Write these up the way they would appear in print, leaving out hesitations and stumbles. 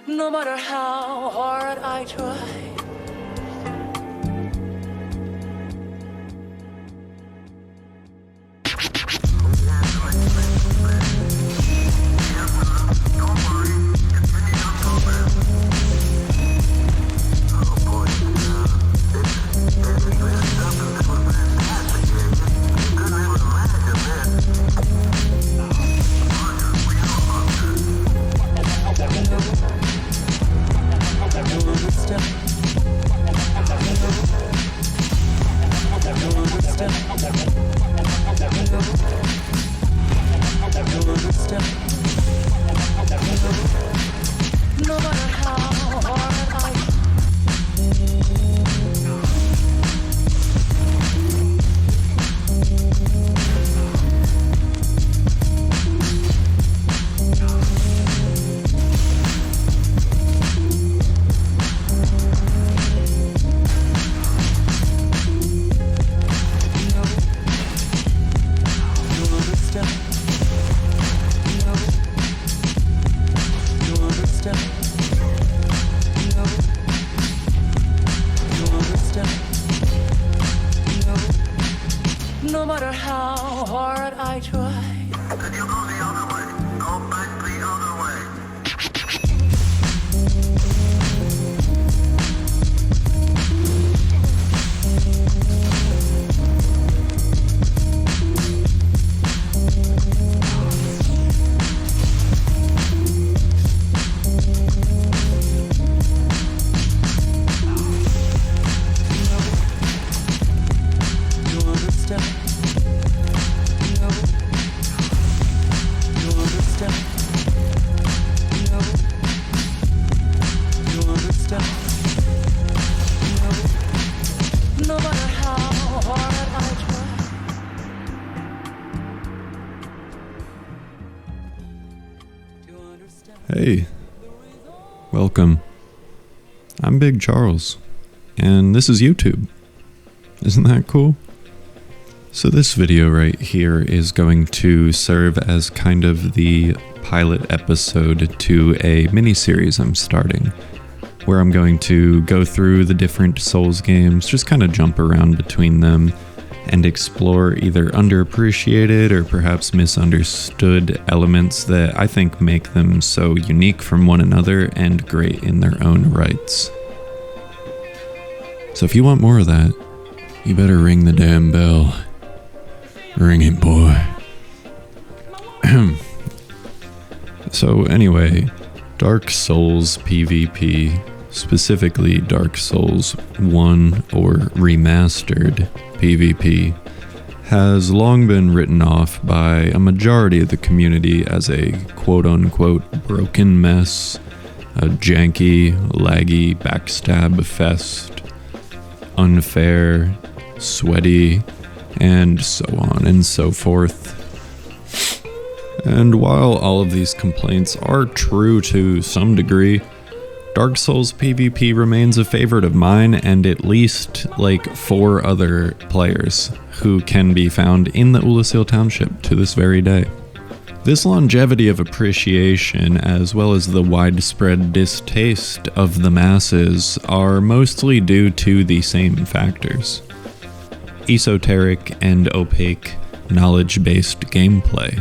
no matter how hard I try. No matter how hard I try. Could you go the other way? Go back the other way. No matter how hard I try. Hey, welcome. I'm Big Charles, and this is YouTube. Isn't that cool? So this video right here is going to serve as kind of the pilot episode to a mini-series I'm starting, where I'm going to go through the different Souls games, just kind of jump around between them, and explore either underappreciated or perhaps misunderstood elements that I think make them so unique from one another and great in their own rights. So if you want more of that, you better ring the damn bell. Ring it, boy. So anyway, Dark Souls PvP, specifically Dark Souls 1 or Remastered PvP, has long been written off by a majority of the community as a quote-unquote broken mess, a janky, laggy backstab fest, unfair, sweaty, and so on and so forth. And while all of these complaints are true to some degree, Dark Souls PvP remains a favorite of mine and at least like 4 other players who can be found in the Ulasil Township to this very day. This longevity of appreciation, as well as the widespread distaste of the masses, are mostly due to the same factors: esoteric and opaque, knowledge-based gameplay.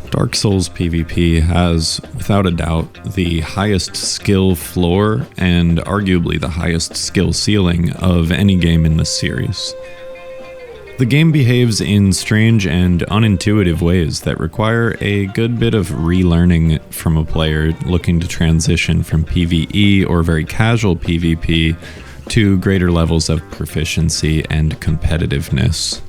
Dark Souls PvP has, without a doubt, the highest skill floor and arguably the highest skill ceiling of any game in this series. The game behaves in strange and unintuitive ways that require a good bit of relearning from a player looking to transition from PvE or very casual PvP to greater levels of proficiency and competitiveness.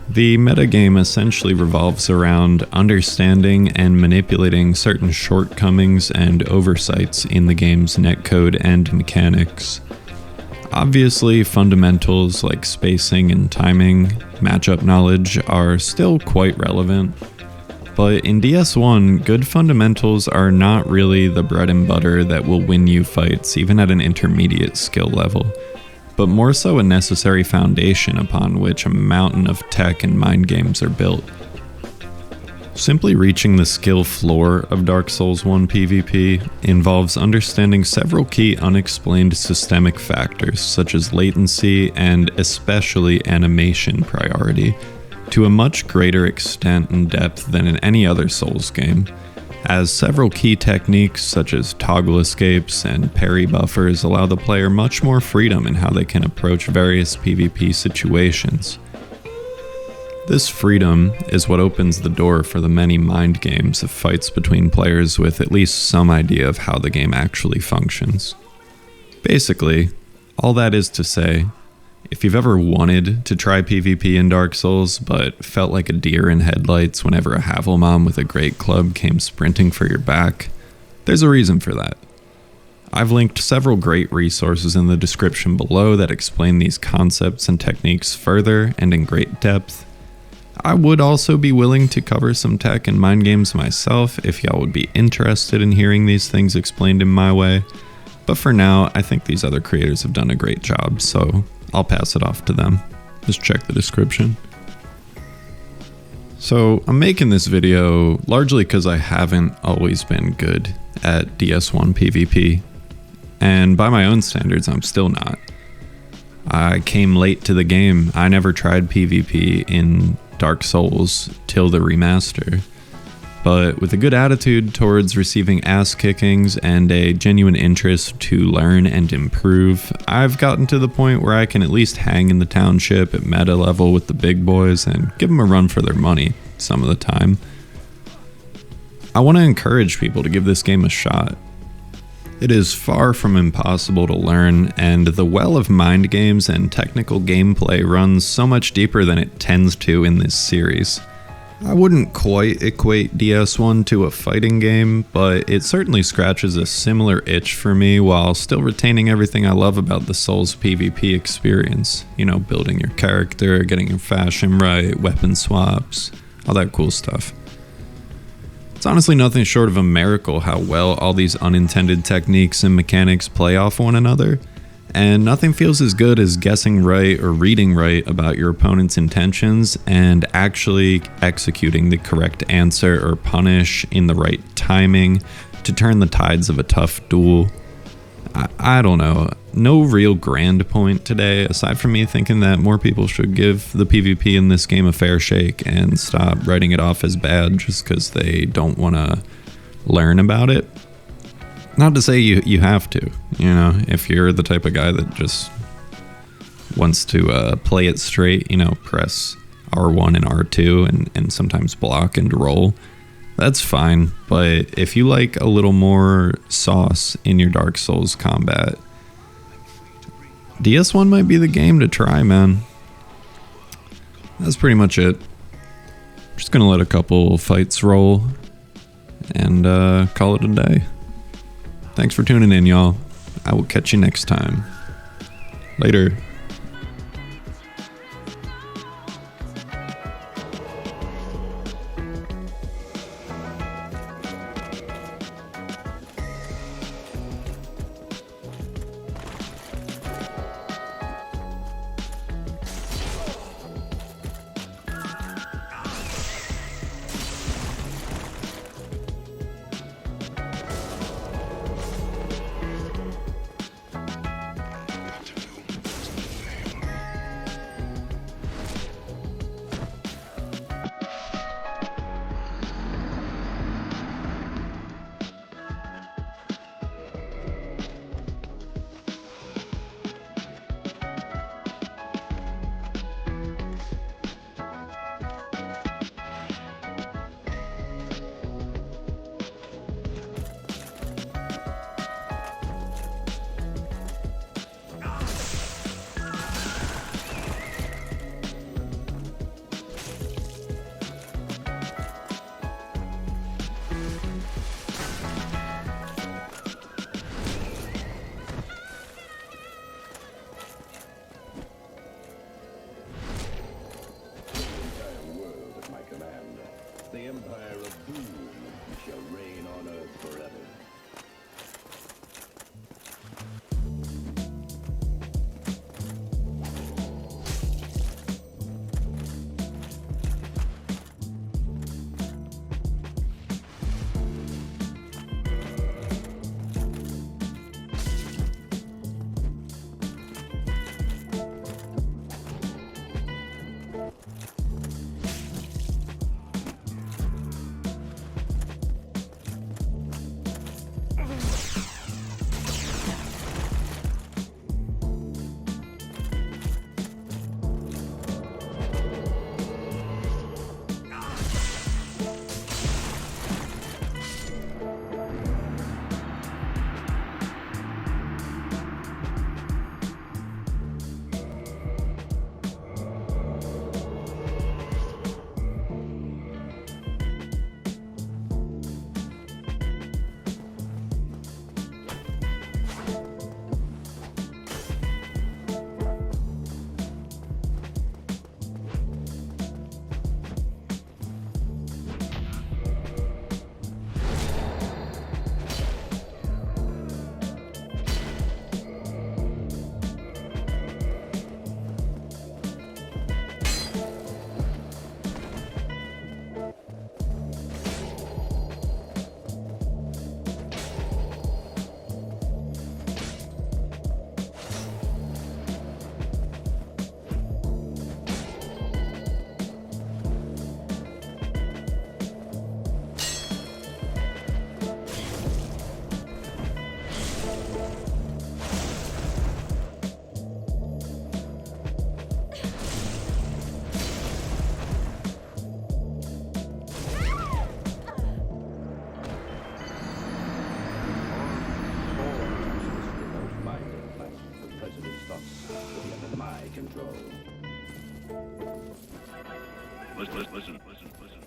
The metagame essentially revolves around understanding and manipulating certain shortcomings and oversights in the game's netcode and mechanics. Obviously, fundamentals like spacing and timing, matchup knowledge are still quite relevant, but in DS1, good fundamentals are not really the bread and butter that will win you fights even at an intermediate skill level, but more so a necessary foundation upon which a mountain of tech and mind games are built. Simply reaching the skill floor of Dark Souls 1 PvP involves understanding several key unexplained systemic factors such as latency and especially animation priority to a much greater extent and depth than in any other Souls game, as several key techniques such as toggle escapes and parry buffers allow the player much more freedom in how they can approach various PvP situations. This freedom is what opens the door for the many mind games of fights between players with at least some idea of how the game actually functions. Basically, all that is to say, if you've ever wanted to try PvP in Dark Souls but felt like a deer in headlights whenever a Havelmom with a great club came sprinting for your back, there's a reason for that. I've linked several great resources in the description below that explain these concepts and techniques further and in great depth. I would also be willing to cover some tech and mind games myself if y'all would be interested in hearing these things explained in my way, but for now I think these other creators have done a great job, so I'll pass it off to them. Just check the description. So I'm making this video largely because I haven't always been good at DS1 PvP, and by my own standards I'm still not. I came late to the game. I never tried PvP in Dark Souls till the remaster, but with a good attitude towards receiving ass kickings and a genuine interest to learn and improve, I've gotten to the point where I can at least hang in the township at meta level with the big boys and give them a run for their money some of the time. I want to encourage people to give this game a shot. It is far from impossible to learn, and the well of mind games and technical gameplay runs so much deeper than it tends to in this series. I wouldn't quite equate DS1 to a fighting game, but it certainly scratches a similar itch for me while still retaining everything I love about the Souls PvP experience. You know, building your character, getting your fashion right, weapon swaps, all that cool stuff. It's honestly nothing short of a miracle how well all these unintended techniques and mechanics play off one another, and nothing feels as good as guessing right or reading right about your opponent's intentions and actually executing the correct answer or punish in the right timing to turn the tides of a tough duel. I don't know, no real grand point today, aside from me thinking that more people should give the PvP in this game a fair shake and stop writing it off as bad just because they don't want to learn about it. Not to say you have to, you know, if you're the type of guy that just wants to play it straight, you know, press R1 and R2 and sometimes block and roll. That's fine, but if you like a little more sauce in your Dark Souls combat, DS1 might be the game to try, man. That's pretty much it. Just gonna let a couple fights roll and call it a day. Thanks for tuning in, y'all. I will catch you next time. Later. Listen.